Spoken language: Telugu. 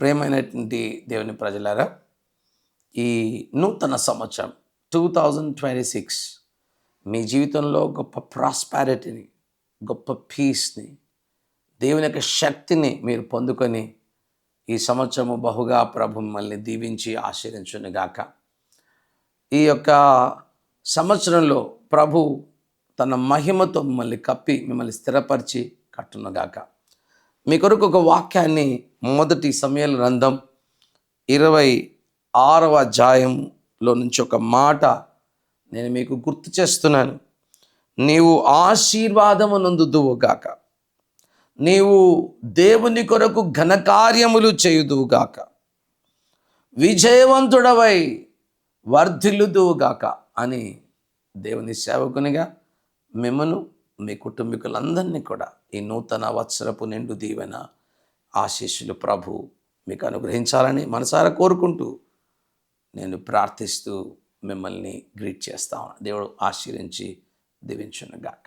ప్రియమైనటువంటి దేవుని ప్రజలారా, ఈ నూతన సంవత్సరం 2026 మీ జీవితంలో గొప్ప ప్రాస్పారిటీని, గొప్ప పీస్ని, దేవుని యొక్క శక్తిని మీరు పొందుకొని ఈ సంవత్సరము బహుగా ప్రభు మిమ్మల్ని దీవించి ఆశీర్వదించునుగాక. ఈ యొక్క సంవత్సరంలో ప్రభు తన మహిమతో మిమ్మల్ని కప్పి మిమ్మల్ని స్థిరపరిచి కట్టునుగాక. మీ కొరకు ఒక వాక్యాన్ని మొదటి సమూయేలు గ్రంథం 26వ అధ్యాయంలో నుంచి ఒక మాట నేను మీకు గుర్తు చేస్తున్నాను. నీవు ఆశీర్వాదము నొందుదువుగాక, నీవు దేవుని కొరకు ఘనకార్యములు చేయుదువుగాక, విజయవంతుడవై వర్ధిల్లుదువుగాక అని దేవుని సేవకునిగా మిమ్మను మీ కుటుంబీకులందరినీ కూడా ఈ నూతన వత్సరపు నిండు దీవెన ఆశీస్సులు ప్రభు మీకు అనుగ్రహించాలని మనసారా కోరుకుంటూ నేను ప్రార్థిస్తూ మిమ్మల్ని గ్రీట్ చేస్తాను. దేవుడు ఆశీర్వించి దీవించునుగాక.